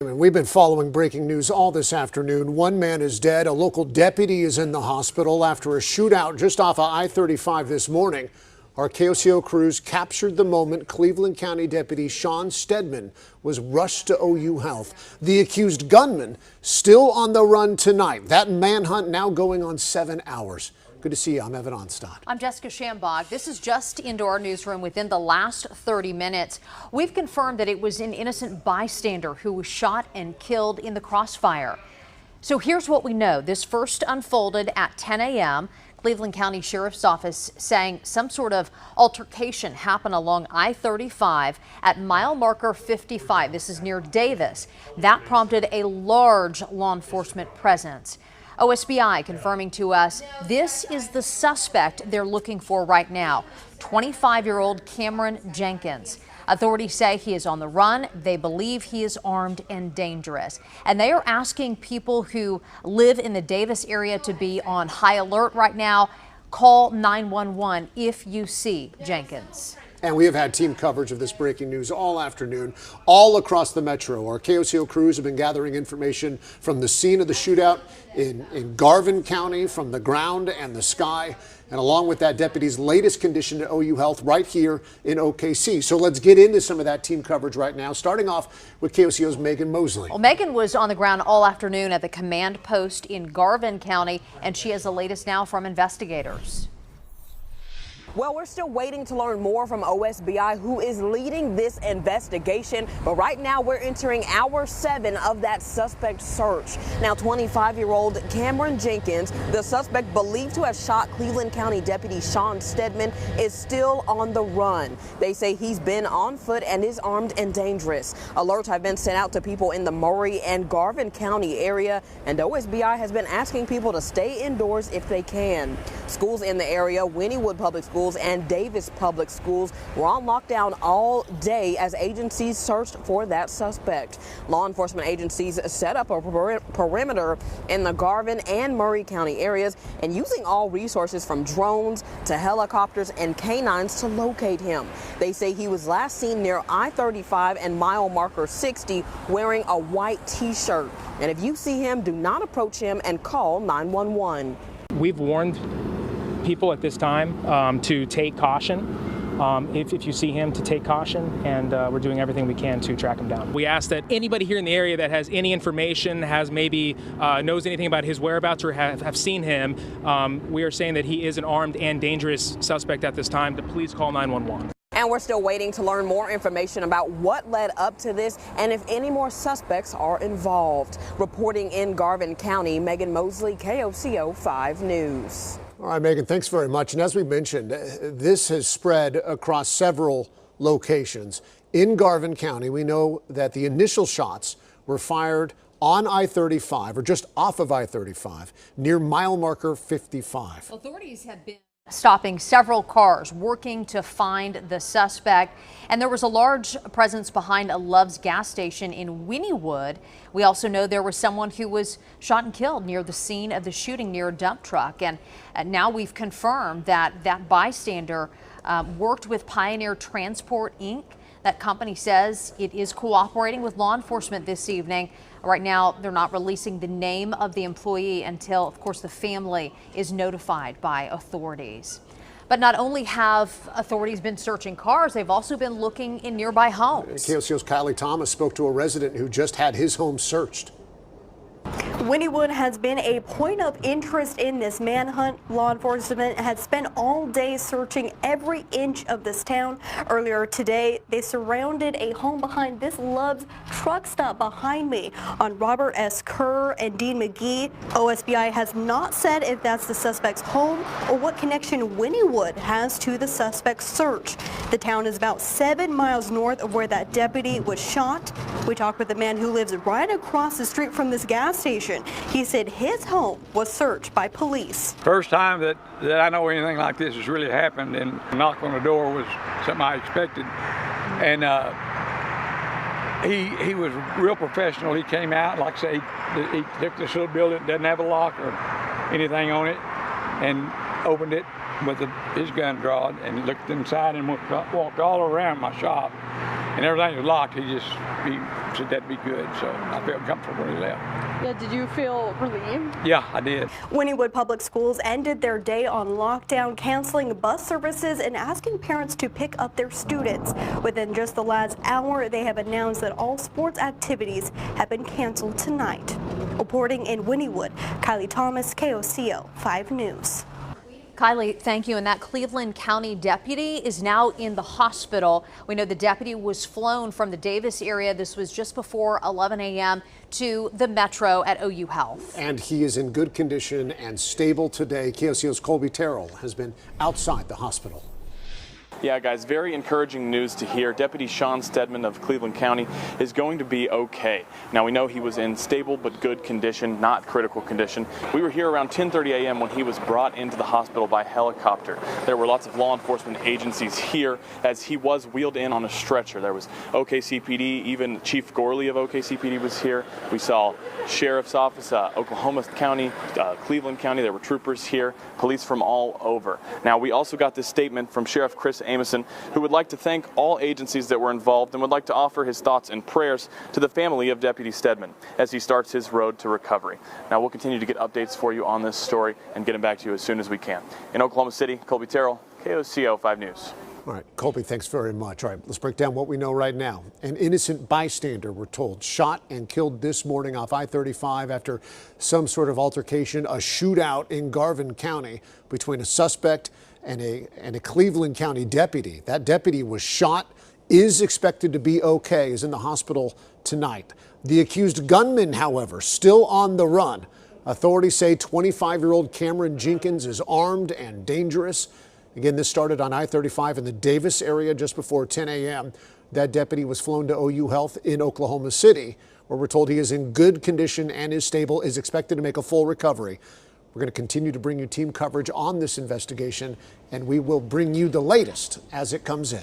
We've been following breaking news all this afternoon. One man is dead. A local deputy is in the hospital after a shootout just off of I-35 this morning. Our KOCO crews captured the moment Cleveland County Deputy Sean Stedman was rushed to OU Health. The accused gunman still on the run tonight. That manhunt now going on 7 hours. Good to see you. I'm Evan Onstad. I'm Jessica Shambach. This is just into our newsroom within the last 30 minutes. We've confirmed that it was an innocent bystander who was shot and killed in the crossfire. So here's what we know. This first unfolded at 10 a.m. Cleveland County Sheriff's Office saying some sort of altercation happened along I-35 at mile marker 55. This is near Davis. That prompted a large law enforcement presence. OSBI confirming to us this is the suspect they're looking for right now, 25-year-old Cameron Jenkins. Authorities say he is on the run. They believe he is armed and dangerous. And they are asking people who live in the Davis area to be on high alert right now. Call 911 if you see Jenkins. And we have had team coverage of this breaking news all afternoon, all across the metro. Our KOCO crews have been gathering information from the scene of the shootout in Garvin County, from the ground and the sky, and along with that, deputy's latest condition at OU Health right here in OKC. So let's get into some of that team coverage right now, starting off with KOCO's Megan Mosley. Well, Megan was on the ground all afternoon at the command post in Garvin County, and she has the latest now from investigators. Well, we're still waiting to learn more from OSBI, who is leading this investigation. But right now, we're entering hour 7 of that suspect search. Now, 25-year-old Cameron Jenkins, the suspect believed to have shot Cleveland County Deputy Sean Stedman, is still on the run. They say he's been on foot and is armed and dangerous. Alerts have been sent out to people in the Maury and Garvin County area, and OSBI has been asking people to stay indoors if they can. Schools in the area, Wynnewood Public Schools and Davis Public Schools, were on lockdown all day as agencies searched for that suspect. Law enforcement agencies set up a perimeter in the Garvin and Maury County areas and using all resources from drones to helicopters and canines to locate him. They say he was last seen near I-35 and mile marker 60 wearing a white t-shirt. And if you see him, do not approach him and call 911. We've warned people at this time to take caution. If you see him, to take caution, and we're doing everything we can to track him down. We ask that anybody here in the area that has any information, has maybe knows anything about his whereabouts or have seen him, we are saying that he is an armed and dangerous suspect at this time, to please call 911. And we're still waiting to learn more information about what led up to this and if any more suspects are involved. Reporting in Garvin County, Megan Mosley, KOCO 5 News. All right, Megan, thanks very much. And as we mentioned, this has spread across several locations. In Garvin County, we know that the initial shots were fired on I-35 or just off of I-35 near mile marker 55. Authorities have been stopping several cars working to find the suspect, and there was a large presence behind a Love's gas station in Wynnewood. We also know there was someone who was shot and killed near the scene of the shooting near a dump truck, and now we've confirmed that that bystander worked with Pioneer Transport Inc. That company says it is cooperating with law enforcement this evening. Right now, they're not releasing the name of the employee until, of course, the family is notified by authorities. But not only have authorities been searching cars, they've also been looking in nearby homes. KOCO's Kylie Thomas spoke to a resident who just had his home searched. Wynnewood has been a point of interest in this manhunt. Law enforcement had spent all day searching every inch of this town. Earlier today, they surrounded a home behind this Love's truck stop behind me on Robert S. Kerr and Dean McGee. OSBI has not said if that's the suspect's home or what connection Wynnewood has to the suspect's search. The town is about 7 miles north of where that deputy was shot. We talked with a man who lives right across the street from this gas station. He said his home was searched by police. First time that I know anything like this has really happened, and a knock on the door was something I expected. And he was real professional. He came out, like I say, he took this little building, doesn't have a lock or anything on it, and opened it with his gun drawn and looked inside and walked all around my shop and everything was locked. He said that'd be good, so I felt comfortable when he left. Yeah, did you feel relieved? Yeah, I did. Wynnewood Public Schools ended their day on lockdown, canceling bus services and asking parents to pick up their students. Within just the last hour, they have announced that all sports activities have been canceled tonight. Reporting in Wynnewood, Kylie Thomas, KOCO 5 News. Kylie, thank you. And that Cleveland County deputy is now in the hospital. We know the deputy was flown from the Davis area. This was just before 11 a.m. to the Metro at OU Health. And he is in good condition and stable today. KOCO's Colby Terrell has been outside the hospital. Yeah, guys, very encouraging news to hear. Deputy Sean Stedman of Cleveland County is going to be okay. Now, we know he was in stable but good condition, not critical condition. We were here around 10:30 a.m. when he was brought into the hospital by helicopter. There were lots of law enforcement agencies here as he was wheeled in on a stretcher. There was OKCPD, even Chief Gorley of OKCPD was here. We saw Sheriff's Office, Oklahoma County, Cleveland County. There were troopers here, police from all over. Now, we also got this statement from Sheriff Chris Amison, who would like to thank all agencies that were involved and would like to offer his thoughts and prayers to the family of Deputy Stedman as he starts his road to recovery. Now, we'll continue to get updates for you on this story and get them back to you as soon as we can. In Oklahoma City, Colby Terrell, KOCO 5 News. All right, Colby, thanks very much. All right, let's break down what we know right now. An innocent bystander, we're told, shot and killed this morning off I-35 after some sort of altercation, a shootout in Garvin County between a suspect and a Cleveland County deputy. That deputy was shot, is expected to be okay, is in the hospital tonight. The accused gunman, however, still on the run. Authorities say 25-year-old Cameron Jenkins is armed and dangerous. Again, this started on I-35 in the Davis area just before 10 a.m. That deputy was flown to OU Health in Oklahoma City, where we're told he is in good condition and is stable, is expected to make a full recovery. We're going to continue to bring you team coverage on this investigation, and we will bring you the latest as it comes in.